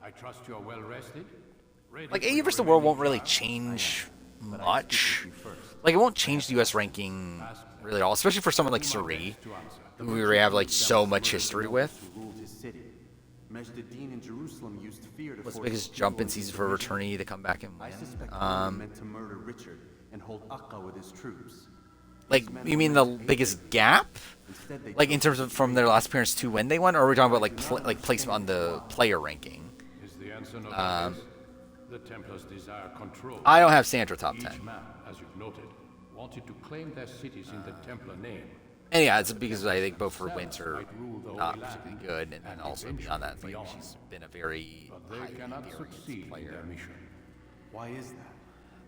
I trust you're well rested. Like AU versus the World won't really change much. Like it won't change the U.S. ranking really at all, especially for someone like Suri, who we already have like so much history with. What's the biggest jump in season for a returnee to come back and win? Like, you mean the biggest gap? Like in terms of from their last appearance to when they won, or are we talking about like placement on the player ranking? Is the answer not the Templars desire control. I don't have Sandra top 10. Each man, as you've noted, wanted to claim their cities in the Templar name. And yeah, it's because I think both her wins are not particularly good, and also beyond that, like, she's been a very highly experienced player. Why is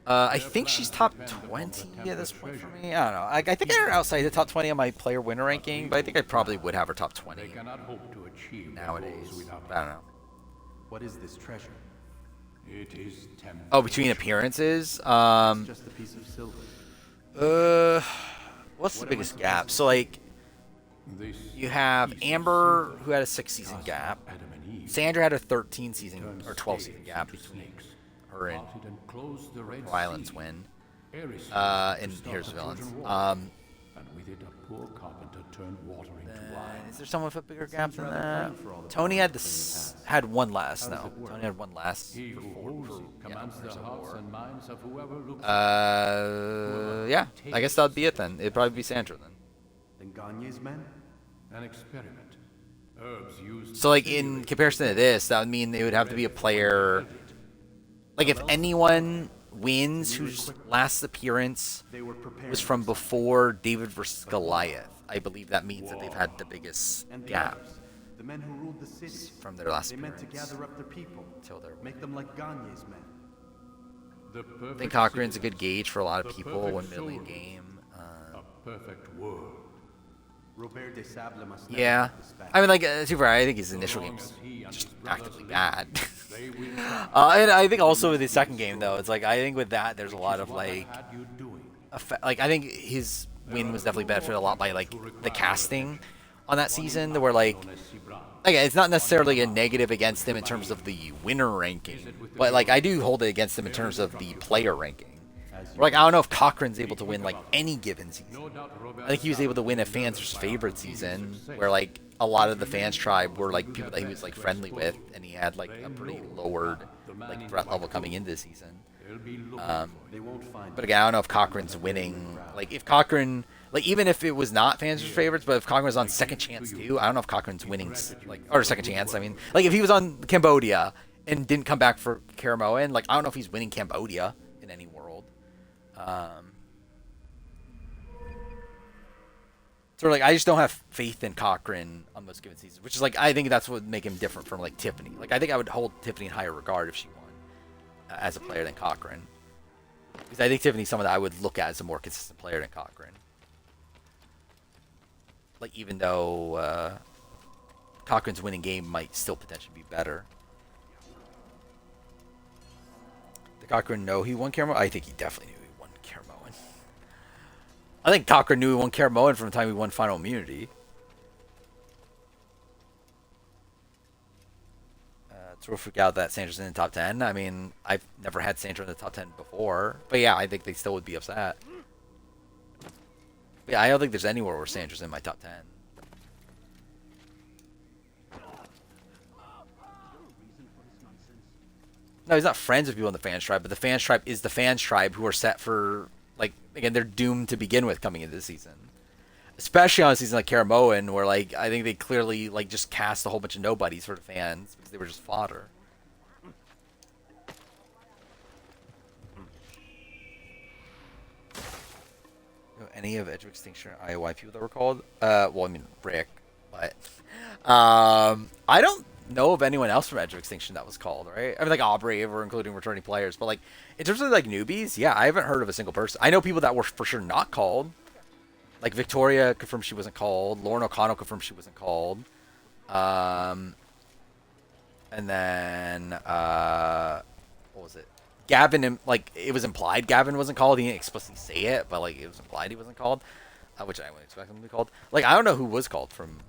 that? I think she's top 20 at this point for me. I don't know. I think I have her outside the top 20 on my player winner ranking, but I think I probably would have her top 20 nowadays. I don't know. What is this treasure? It is Templar. Oh, between appearances? Just a piece of silver. What's the biggest gap? So, like, you have Amber, who had a 6-season gap. Sandra had a 13-season or 12-season gap between her and Ryland's win. And here's the villains. Is there someone with a bigger gap than that? Tony had had one less. No, Tony had one less. Yeah, I guess that'd be it then. It'd probably be Sandra then. Gagne's men? An experiment. Herbs used. So, like, in comparison to this, that would mean it would have to be a player. Like, if anyone wins whose last appearance was from before David versus Goliath, I believe that means that they've had the biggest gap The men who ruled the city. from their last They meant appearance to gather up their people, till their win. make them like Gagne's men. I think Cochrane's a good gauge for a lot of people when middling a game. A perfect world. Robert de Sable must never Yeah, have this back. I mean, like, Super, I think his initial game's just actively bad. And I think also with his second game, though, it's like, I think with that, there's a lot of, like, like, I think his win was definitely benefited a lot by, like, the casting on that season, where, like, it's not necessarily a negative against him in terms of the winner ranking, but, like, I do hold it against him in terms of the player ranking. Like, I don't know if Cochrane's able to win, like, any given season. I think he was able to win a fans' favorite season, where, like, a lot of the fans tribe were, like, people that he was, like, friendly with, and he had, like, a pretty lowered, like, threat level coming into the season. But again, I don't know if Cochrane's winning. Like, if Cochrane, like, even if it was not fans' favorites, but if Cochrane was on Second Chance too, I don't know if Cochrane's winning, like, or Second Chance, I mean. Like, if he was on Cambodia and didn't come back for Karamoan, like, I don't know if he's winning Cambodia in any world. So, like, I just don't have faith in Cochrane on most given seasons, which is, like, I think that's what would make him different from, like, Tiffany. Like, I think I would hold Tiffany in higher regard if she won as a player than Cochrane. Because I think Tiffany's someone that I would look at as a more consistent player than Cochrane. Like, even though Cochrane's winning game might still potentially be better. Did Cochrane know he won Karamoan? I think he definitely knew he won Karamoan. I think Cochrane knew he won Karamoan from the time he won Final Immunity. Sort of freak out that Sandra's in the top 10. I mean, I've never had Sandra in the top 10 before. But yeah, I think they still would be upset. But yeah, I don't think there's anywhere where Sandra's in my top 10. No, he's not friends with people in the fans tribe, but the fans tribe is the fans tribe who are set for, like, again, they're doomed to begin with coming into the season. Especially on a season like Karamoan, where, like, I think they clearly, like, just cast a whole bunch of nobodies for the fans because they were just fodder. Any of Edge of Extinction or IOI people that were called? Well, I mean, Rick, but I don't know of anyone else from Edge of Extinction that was called, right? I mean, like, Aubrey, we're including returning players, but, like, in terms of, like, newbies, yeah, I haven't heard of a single person. I know people that were for sure not called. Like, Victoria confirmed she wasn't called. Lauren O'Connell confirmed she wasn't called. And then, what was it? Gavin, like, it was implied Gavin wasn't called. He didn't explicitly say it, but, like, it was implied he wasn't called, which I would expect him to be called. Like, I don't know who was called from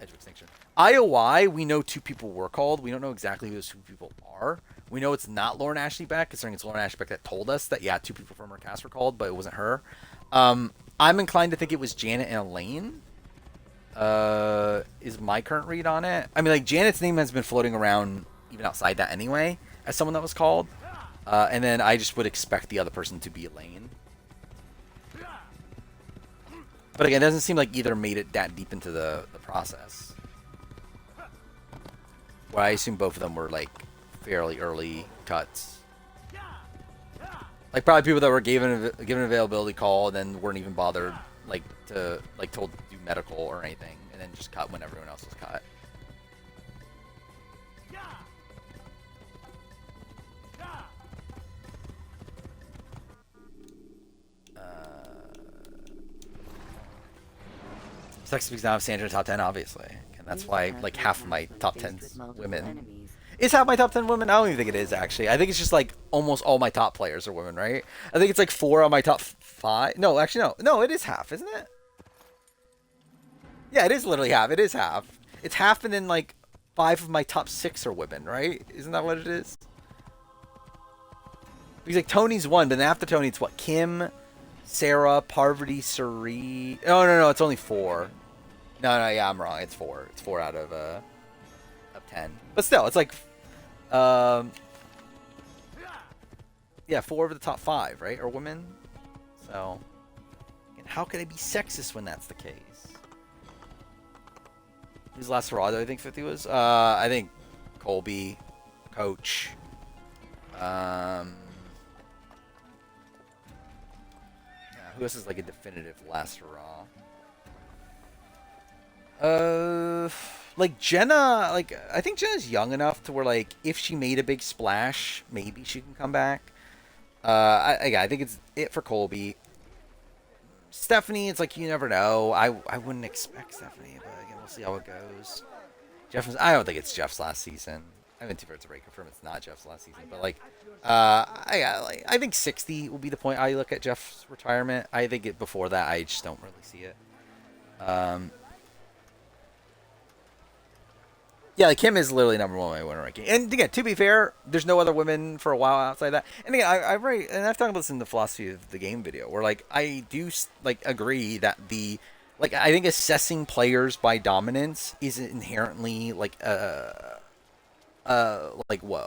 Edge of Extinction. IOI, we know 2 people were called. We don't know exactly who those 2 people are. We know it's not Lauren Ashley Beck, considering it's Lauren Ashley Beck that told us that, yeah, 2 people from her cast were called, but it wasn't her. I'm inclined to think it was Janet and Elaine. Is my current read on it. I mean, like, Janet's name has been floating around even outside that anyway, as someone that was called. And then I just would expect the other person to be Elaine. But again, it doesn't seem like either made it that deep into the process. Where I assume both of them were, like, fairly early cuts. Like, probably people that were given availability call and then weren't even bothered, like, to, like, told to do medical or anything. And then just cut when everyone else was cut. Sex Speaks Now of Sandra top 10, obviously. And that's why, like, half of my top 10 women. Is half my top 10 women? I don't even think it is, actually. I think it's just, like, almost all my top players are women, right? I think it's, like, 4 on my top 5. No, actually, no. No, it is half, isn't it? Yeah, it is literally half. It is half. It's half, and then, like, 5 of my top 6 are women, right? Isn't that what it is? Because, like, Tony's 1, but then after Tony, it's what? Kim, Sarah, Parvati, Suri. No, it's only 4. No, yeah, I'm wrong. It's 4. It's 4 out of 10. But still, it's like, yeah, 4 of the top 5, right, are women. So, and how could I be sexist when that's the case? Who's last Serrado? I think 50 was. I think Colby, Coach. Yeah, who else is like a definitive last hurrah? Like Jenna, like I think Jenna's young enough to where like if she made a big splash, maybe she can come back. I think it's it for Colby. Stephanie, it's like you never know. I wouldn't expect Stephanie, but again, we'll see how it goes. I don't think it's Jeff's last season. I mean, to break confirm it's not Jeff's last season, but like, I think 60 will be the point I look at Jeff's retirement. I think before that, I just don't really see it. Yeah, like Kim is literally number 1 on my winner ranking. And again, to be fair, there's no other women for a while outside that. And again, I've talked about this in the philosophy of the game video, where like I do like agree that I think assessing players by dominance is inherently like a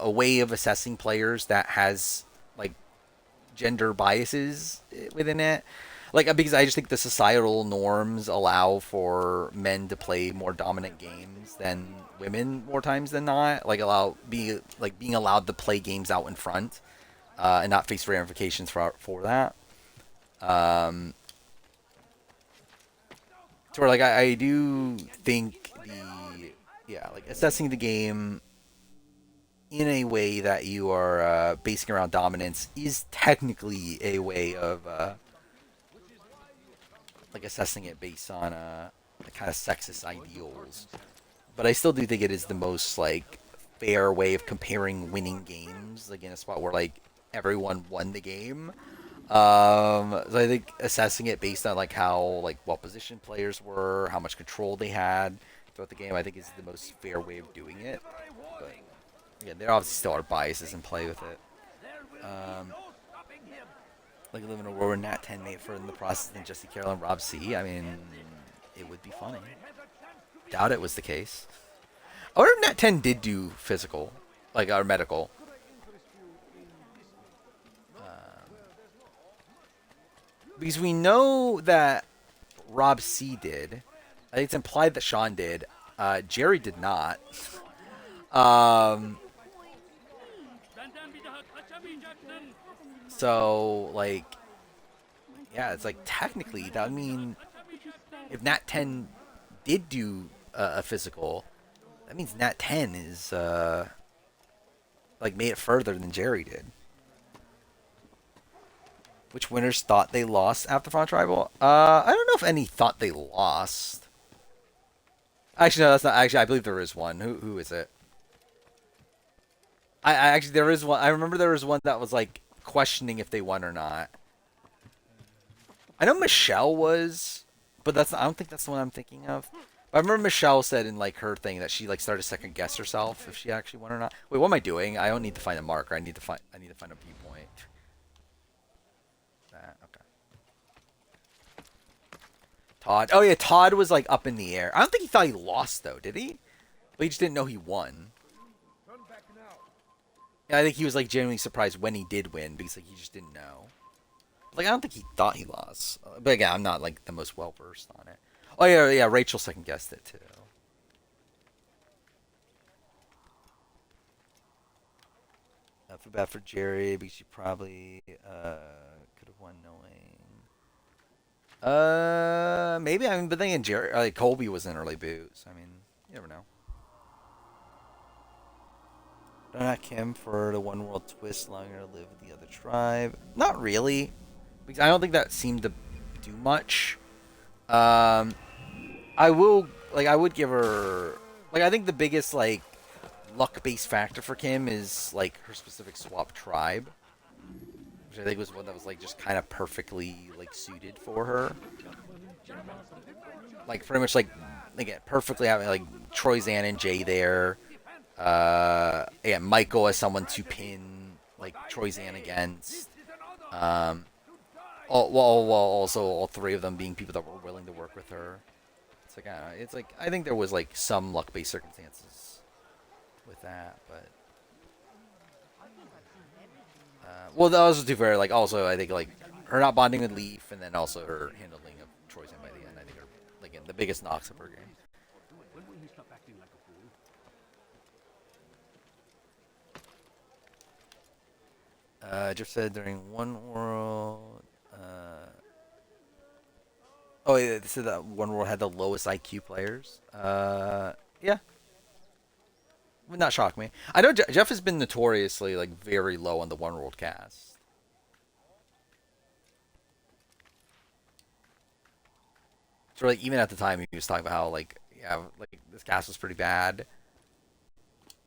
way of assessing players that has like gender biases within it. Like, because I just think the societal norms allow for men to play more dominant games than women more times than not. Like, being allowed to play games out in front and not face ramifications for that. So, like, I do think assessing the game in a way that you are basing around dominance is technically a way of like assessing it based on kind of sexist ideals. But I still do think it is the most like fair way of comparing winning games, like in a spot where like everyone won the game. So I think assessing it based on like how like well positioned players were, how much control they had throughout the game, I think is the most fair way of doing it. But again, there obviously still are biases in play with it. Like live in a world where Nat 10 made further in the process than Jesse Carroll and Rob C. I mean, it would be funny. Doubt it was the case. I wonder if Nat 10 did do physical, like our medical. Because we know that Rob C did. I think it's implied that Sean did. Jerry did not. So, like, yeah, it's like technically, that mean if Nat 10 did do a physical, that means Nat 10 is, like, made it further than Jerry did. Which winners thought they lost after Front Tribal? I don't know if any thought they lost. Actually, no, that's not. Actually, I believe there is one. Who is it? I actually, there is one. I remember there was one that was, like, questioning if they won or not. I know Michelle was, but I don't think that's the one I'm thinking of. I remember Michelle said in like her thing that she like started to second guess herself if she actually won or not. Wait, what am I doing? I don't need to find a marker. I need to find a viewpoint. Okay. Todd. Oh yeah, Todd was like up in the air. I don't think he thought he lost though, did he? But he just didn't know he won. Yeah, I think he was like genuinely surprised when he did win because like he just didn't know. Like I don't think he thought he lost. But again, I'm not like the most well versed on it. Oh yeah. Rachel second guessed it too. I feel bad for Jerry because she probably could have won knowing. Maybe. I mean, but then again, Jerry, like Colby was an early boot. So I mean, you never know. Don't ask him for the one world twist longer to live with the other tribe. Not really, because I don't think that seemed to do much. I would give her like I think the biggest like luck based factor for Kim is like her specific swap tribe, which I think was one that was like just kind of perfectly like suited for her. Like pretty much like again perfectly having like Troy Zan and Jay there. Yeah, Michael as someone to pin like Troy Zan against. Also all three of them being people that were willing to work with her. It's like I don't know, it's like I think there was like some luck based circumstances with that, but well, that was too fair. Like also I think like her not bonding with Leaf and then also her handling of Troy Zan by the end. I think are like the biggest knocks of her game. When will you stop acting like a fool? Jeff said during One World. Oh, yeah, they said that One World had the lowest IQ players. Yeah, would not shock me. I know Jeff has been notoriously like very low on the One World cast. So like even at the time he was talking about how like yeah like this cast was pretty bad.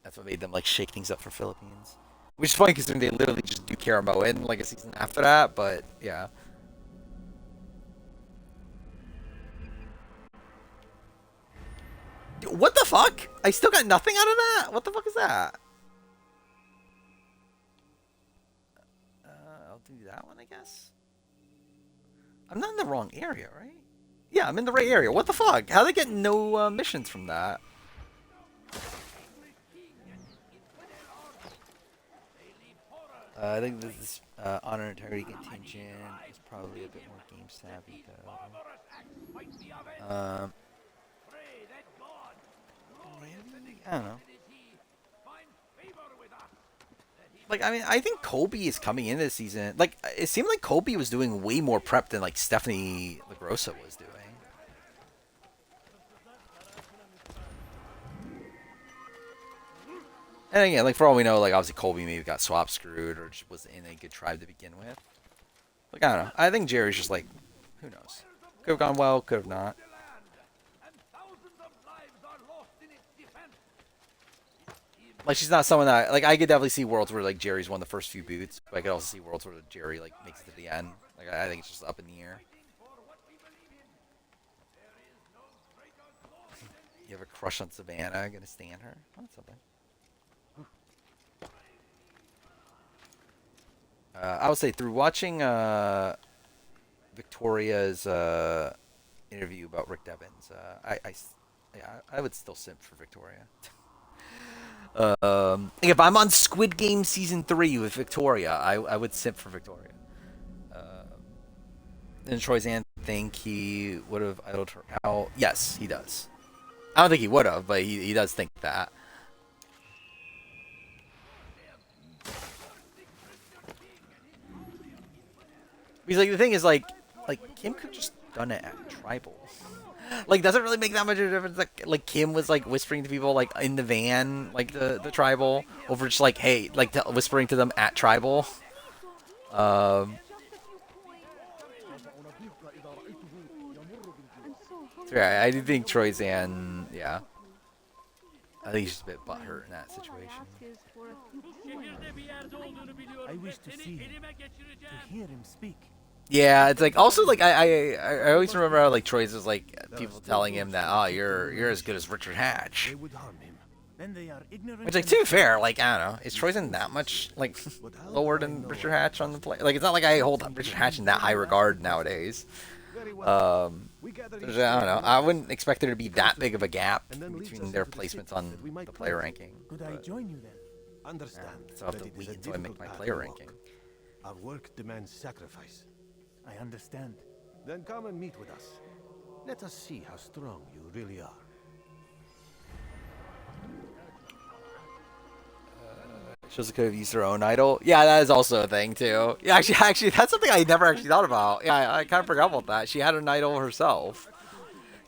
That's what made them like shake things up for Philippines. Which is funny considering they literally just do Karamo in like a season after that, but yeah. Dude, what the fuck? I still got nothing out of that? What the fuck is that? I'll do that one, I guess. I'm not in the wrong area, right? Yeah, I'm in the right area. What the fuck? How they get no missions from that? I think this is honor integrity contingent is probably a bit more game savvy though. I don't know. Like I mean, I think Colby is coming in this season. Like it seemed like Colby was doing way more prep than like Stephanie LaGrossa was doing. And again, like for all we know, like obviously Colby maybe got swap screwed or just was in a good tribe to begin with. Like I don't know. I think Jerry's just like, who knows? Could have gone well, could have not. Like she's not someone that like I could definitely see worlds where like Jerry's won the first few boots, but I could also see worlds where Jerry like makes it to the end. Like I think it's just up in the air. You have a crush on Savannah? Gonna stand her? Oh, that's something. I would say through watching Victoria's interview about Rick Devens, I would still simp for Victoria. If I'm on Squid Game season 3 with Victoria, I would simp for Victoria. And Troy Zan think he would have idled her out. Yes, he does. I don't think he would have, but he does think that. Because like the thing is like Kim could just done it at tribal. Like doesn't really make that much of a difference. Like Kim was like whispering to people like in the van, like the tribal, over just like hey, like whispering to them at tribal. So yeah, I do think Troy Zan, yeah. I think he's just a bit butthurt in that situation. I wish to see him, to hear him speak. Yeah, it's like also like I always remember how like Troy's was like people telling him that you're as good as Richard Hatch. They would harm him. Then they are ignorant. Which like to be fair, like I don't know, is Troyzen that much like lower than Richard Hatch on the play? Like it's not like I hold Richard Hatch in that high regard nowadays. Very well. I don't know. I wouldn't expect there to be that big of a gap between their placements on the player ranking. Could I join you then? Understand. So I have that to it is wait a until I make difficult my path player to walk. ranking. Our work demands sacrifice. I understand. Then come and meet with us. Let us see how strong you really are. Shows could have used their own idol. Yeah, that is also a thing too. Yeah, actually, that's something I never actually thought about. Yeah, I kind of forgot about that. She had an idol herself.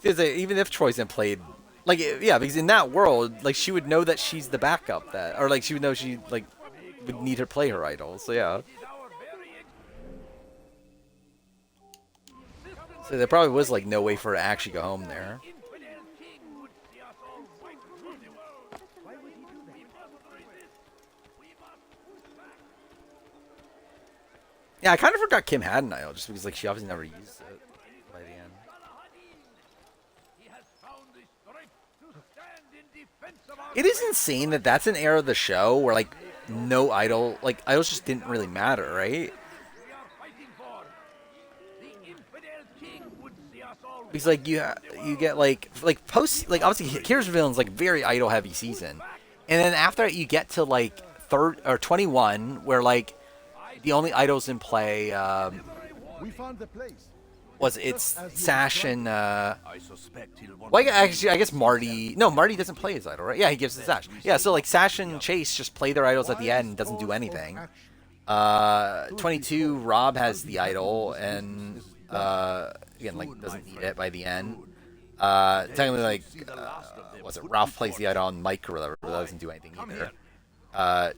Because even if Troyzen played, like, yeah, because in that world, like, she would know that she's the backup that, or like, she would know she like would need to play her idol. So yeah. So there probably was like no way for her to actually go home there. Yeah, I kind of forgot Kim had an idol just because like she obviously never used it by the end. It is insane that that's an era of the show where like no idol, like idols just didn't really matter, right? Because like you get like post like obviously Here's the Villain's like very idol heavy season, and then after that you get to like 21 where like the only idols in play We found the place. it's Sash and I suspect he'll want well, actually I guess Marty. No, Marty doesn't play his idol, right? Yeah, he gives it to Sash. Yeah, so like Sash and Chase just play their idols at the end and doesn't do anything. 22 Rob has the idol and again like doesn't need it by the end. Technically like was it Ralph plays the idol on Mike or whatever, but that doesn't do anything either.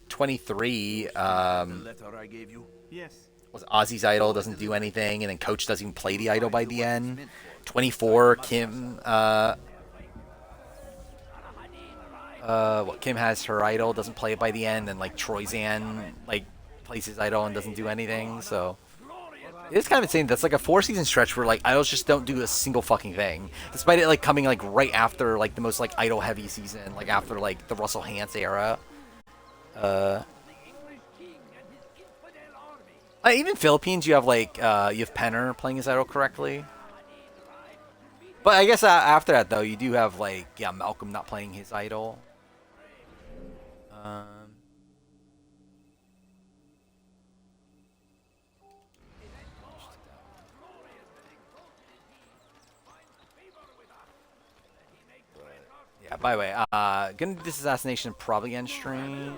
23 letter I gave you? Yes. was Ozzy's idol, doesn't do anything, and then Coach doesn't even play the idol by the end. 24 Kim Kim has her idol, doesn't play it by the end, and like Troyzen like plays his idol and doesn't do anything. So it's kind of insane. That's like a 4-season stretch where like idols just don't do a single fucking thing, despite it like coming like right after like the most like idol heavy season, like after like the Russell Hantz era. Even Philippines, you have like you have Penner playing his idol correctly. But I guess after that though, you do have like Malcolm not playing his idol. Yeah. By the way, gonna do this assassination probably end stream,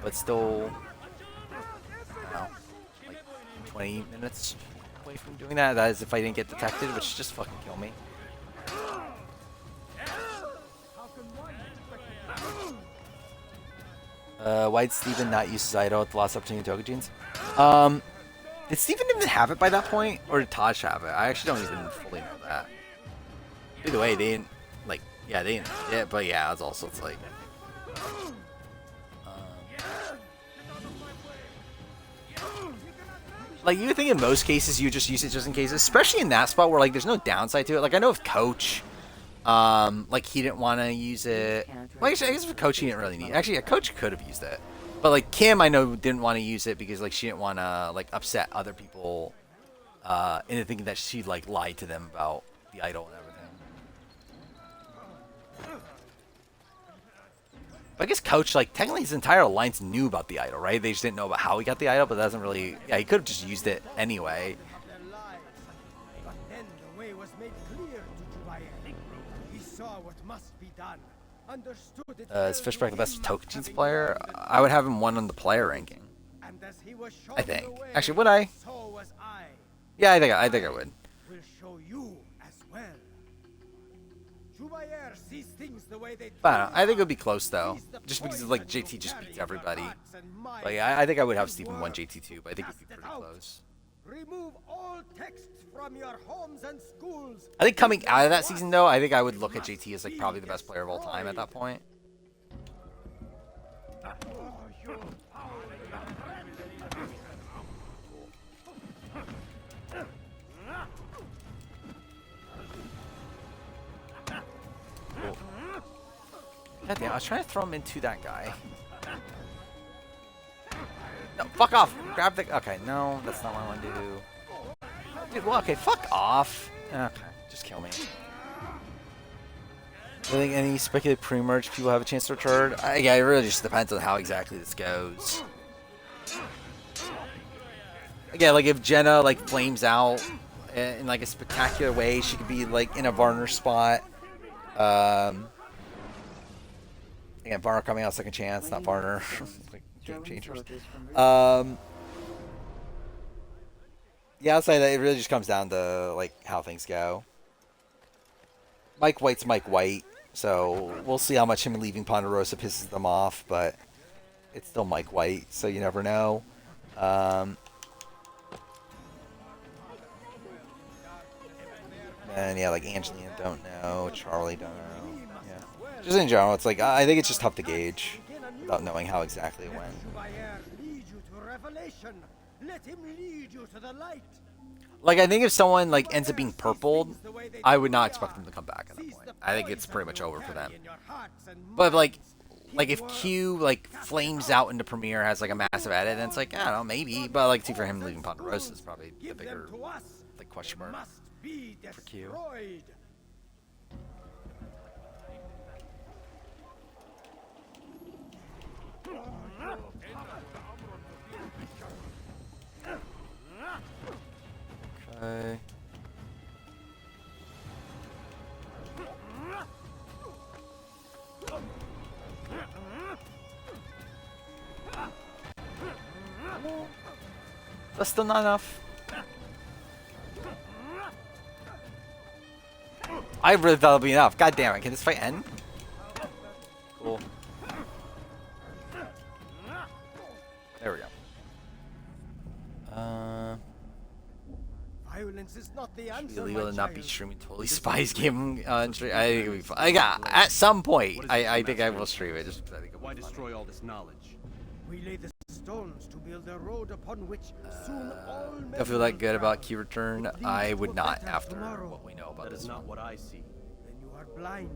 but still, I don't know, like 20 minutes away from doing that. That is if I didn't get detected, which just fucking kill me. Why did Steven not use his idol at the last opportunity to Togegenes? Did Steven even have it by that point, or did Taj have it? I actually don't even fully know that. Either way, they didn't, like, yeah, they didn't, yeah, but yeah, it's also, it's like, like, you would think in most cases you just use it just in case, especially in that spot where, like, there's no downside to it. Like, I know with Coach, like, he didn't want to use it. Well, actually, I guess for Coach, he didn't really need it. Actually, yeah, Coach could have used it. But, like, Kim, I know, didn't want to use it because, like, she didn't want to, like, upset other people into thinking that she, like, lied to them about the idol and everything. But I guess Coach, like, technically his entire alliance knew about the idol, right? They just didn't know about how he got the idol, but that doesn't really... Yeah, he could have just used it anyway. But then the way was made clear to Jubair. He saw what must be done. Understood it. Is Fishback the best Togeki's player? I would have him 1 on the player ranking. And as he was shown I think. the way, Actually, would I? So was I. Yeah, I think I would. Will show you as well. Jubair sees things the way they But I don't know. I think it would be close though, just because like JT just beats everybody. But yeah, I think I would have Steven 1 JT 2, but I think it'd be pretty close. Remove all texts from your homes and schools. I think coming out of that season though, I think I would look at JT as like probably the best player of all time at that point. God damn, I was trying to throw him into that guy. No, fuck off! Grab the. Okay, no, that's not what I want to do. Dude, well, okay, fuck off. Okay, just kill me. I think any speculative pre-merge people have a chance to return. Yeah, it really just depends on how exactly this goes. Again, like if Jenna like flames out in like a spectacular way, she could be like in a Varner spot. Again, Varner coming out second chance, not Varner. Like game changers. Yeah, I'll say that it really just comes down to like how things go. Mike White's Mike White, so we'll see how much him leaving Ponderosa pisses them off, but it's still Mike White, so you never know. And yeah, like Angelina don't know, Charlie don't know. Yeah. Just in general, it's like I think it's just tough to gauge without knowing how exactly it went. Let him lead you to the light. Like I think if someone like ends up being purpled, I would not expect them to come back at that point. I think it's pretty much over for them. But like if Q like flames out into Premiere, has like a massive edit, then it's like I don't know, maybe. But like for him leaving Ponderosa is probably the bigger like question mark for Q. Okay. That's still not enough. I really thought it'd be enough. God damn it! Can this fight end? Cool. There we go. Violence is not the answer. Should be illegal to not be streaming Totally Spies game on stream. I think it'll be fun. At some point, I think I will stream it. Just I think Why destroy all this knowledge? We lay the stones to build a road upon which soon all men don't feel that will good about travel. Q return. It leads I to would a not better after tomorrow. what we know about That this is not one. what I see. Then you are blind.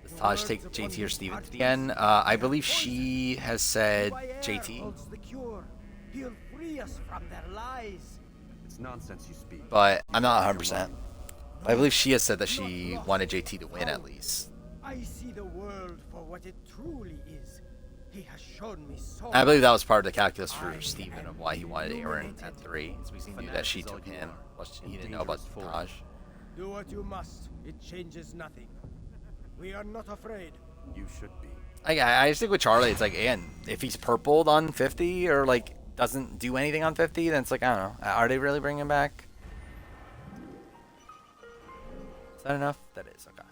Does Taj take JT or Steven to the end? I believe she has said JT, Holds the cure. He'll free us from their lies. It's nonsense you speak. but I'm not 100%. I believe she has said that she wanted JT to win at least. I see the world for what it truly is. He has shown me so I believe that was part of the calculus for Steven of why he wanted Aaron at 3. It's because he knew that she took him. Plus he didn't know about Taj. Do what you must. It changes nothing. We are not afraid. You should be. I just think with Charlie, it's like, again, if he's purpled on 50 or like doesn't do anything on 50, then it's like, I don't know. Are they really bringing him back? Is that enough? That is, okay.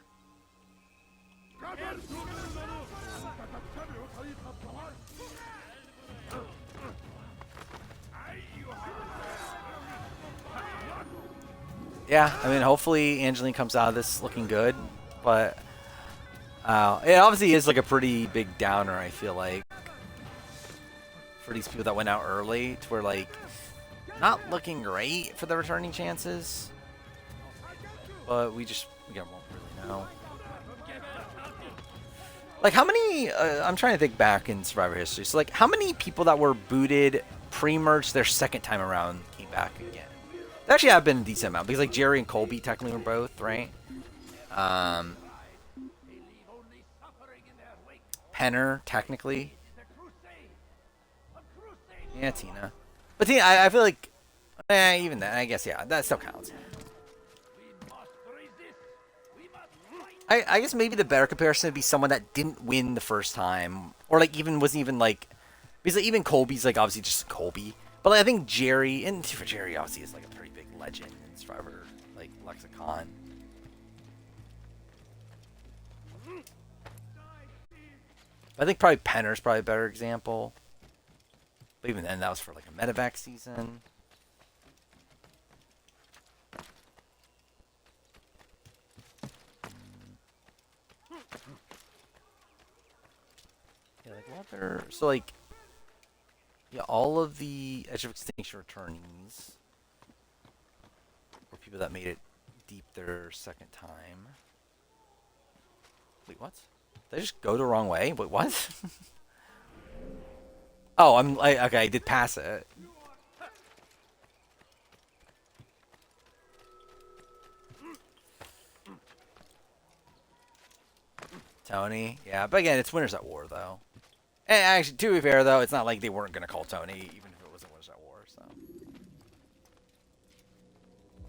Yeah, I mean, hopefully Angeline comes out of this looking good, but it obviously is like a pretty big downer, I feel like, for these people that went out early, to where like not looking great for the returning chances, but we won't really know. Like how many? I'm trying to think back in Survivor history. So like, how many people that were booted pre-merge their second time around came back again? There actually have been a decent amount because like Jerry and Colby technically were both right. Penner technically. Yeah, Tina. But Tina, I feel like, even that, I guess yeah, that still counts. I guess maybe the better comparison would be someone that didn't win the first time, or like wasn't even like, because like, even Colby's like obviously just Colby, but like, I think Jerry, and for Jerry obviously is like a pretty big legend in Survivor like lexicon. I think probably Penner's probably a better example, but even then that was for like a medevac season. Yeah, like Walter. So like, yeah, all of the Edge of Extinction returnees were people that made it deep their second time. Wait, what? Did I just go the wrong way? Wait, what? Oh, I'm like, okay, I did pass it. Tony, yeah, but again, it's Winners at War, though. And actually, to be fair, though, it's not like they weren't gonna call Tony, even if it wasn't Winners at War. So.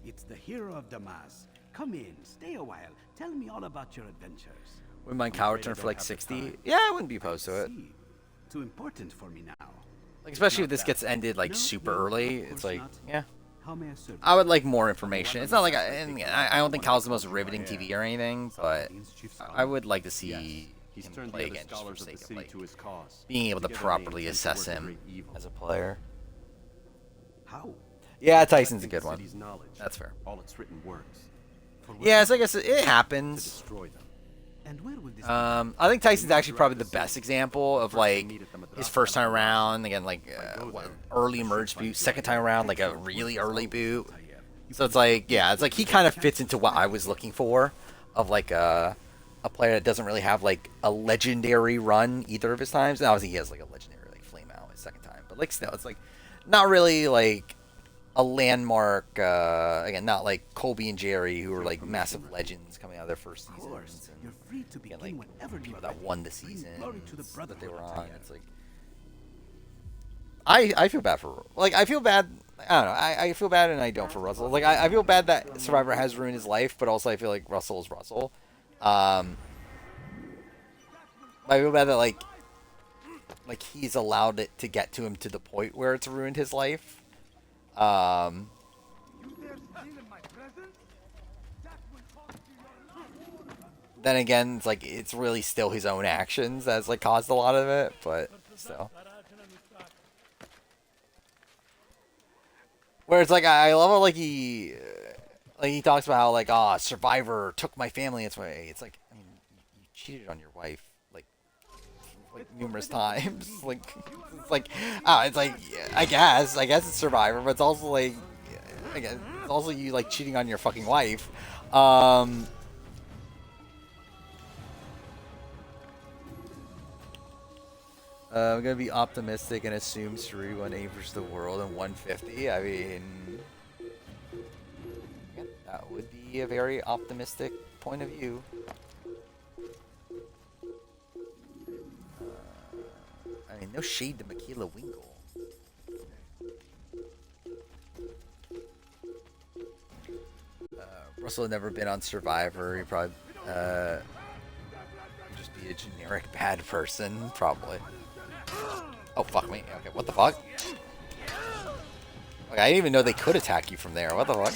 It's the hero of Damas. Come in, stay a while. Tell me all about your adventures. Wouldn't mind I'm cow afraid I return for don't like have the 60. time. Yeah, I wouldn't be opposed to it. See, too important for me now. Like, especially if Not this that. gets ended like No, super no, early. of It's course like, not. yeah. How may I serve you? I would like more information. It's not like I don't think Kyle's the most riveting TV or anything, but I would like to see He's him turned play the other again just for scholars of the sake of city like to his cause. being able to Together they properly intend to assess work a him great evil. as a player. How? Yeah, Tyson's a Collecting good the one. city's knowledge, That's fair. all its written words. For what Yeah, so I purpose? guess it To happens. destroy them. And where will this I think Tyson's actually probably the best example of like his first time around. Again, like early merge boot, second time around, like a really early boot. So it's like, yeah, it's like he kind of fits into what I was looking for, of like a player that doesn't really have like a legendary run either of his times. And obviously he has like a legendary like flame out his second time, but like still, it's like not really like a landmark. Again, not like Colby and Jerry, who are like massive legends coming out of their first Of seasons. course, and, you're free to begin again, like whenever you that like. won the Bring season glory to the that they were Brotherhood, on. Tayyab. It's like I feel bad for like I feel bad. I don't know. I feel bad and I don't for Russell. Like I feel bad that Survivor has ruined his life, but also I feel like Russell is Russell. I feel bad that like he's allowed it to get to him to the point where it's ruined his life. Then again, it's like it's really still his own actions that's like caused a lot of it, but still. Where it's like I love how like he talks about how like Survivor took my family its way. It's like I mean you cheated on your wife like numerous times. Like it's like it's like I guess it's Survivor, but it's also like again it's also you like cheating on your fucking wife. I'm gonna be optimistic and assume Suri won A versus the world in 150. I mean, yeah, that would be a very optimistic point of view. I mean, no shade to Michaela Winkle. Russell had never been on Survivor. He probably just be a generic bad person, probably. Oh, fuck me. Okay, what the fuck? Okay, I didn't even know they could attack you from there. What the fuck?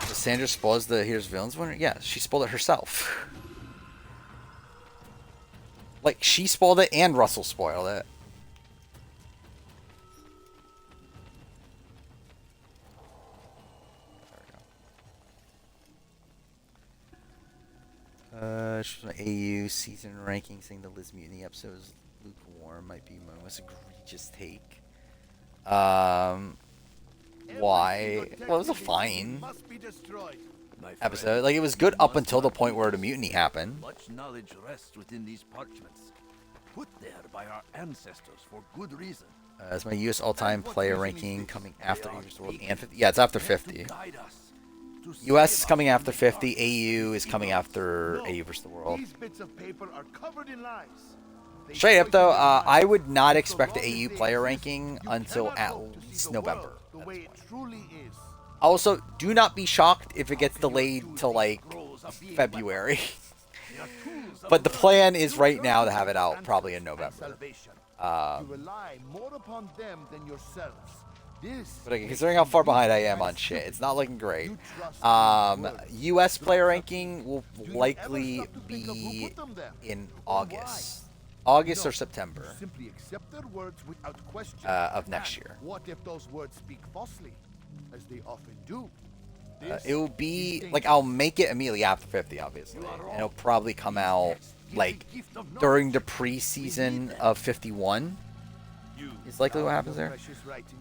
Did Sandra spoils the Here's Villains winner? Yeah, she spoiled it herself. Like, she spoiled it and Russell spoiled it. She's my AU season ranking, saying the Liz Mutiny episode is lukewarm, might be my most egregious take. Why? Well, it was a fine episode. Like, it was good up until the point where the mutiny happened. Much knowledge rests within these parchments, put there by our ancestors for good reason. It's my US all-time player ranking coming after Aegis World and 50. Yeah, it's after 50. US is coming after 50. AU is coming after AU versus the World. These bits of paper are covered in lies. Straight up though, I would not expect the AU player ranking until at least November. The way it truly is. Also, do not be shocked if it gets delayed till like February. But the plan is right now to have it out probably in November. You rely more upon them than yourselves. This But again, considering how far behind I am on shit, it's not looking great. US player ranking will likely be in August. August or September simply accept their words without question. of next year. What if those words speak falsely, as they often do? It will be like I'll make it immediately after 50, obviously, and it'll probably come out like during the preseason of 51. Is likely what happens there.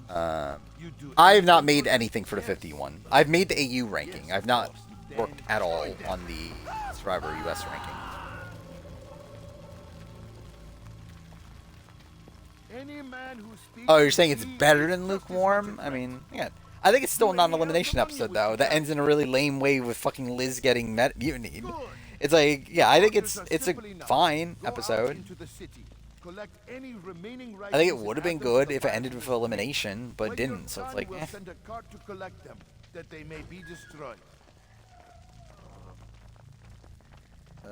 I have not made anything for the 51. I've made the AU ranking. I've not worked at all on the Survivor US ranking. Oh, you're saying it's better than Lukewarm? I mean, yeah. I think it's still not an elimination episode, though. That ends in a really lame way with fucking Liz getting mutinied. It's like, yeah, I think it's a fine episode. I think it would have been good if it ended with elimination, but it didn't, so it's like, eh.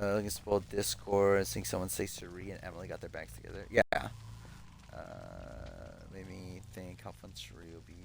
Looking at spoiled Discord. I think someone say Suri and Emily got their backs together. Yeah. Made me think how fun Suri will be.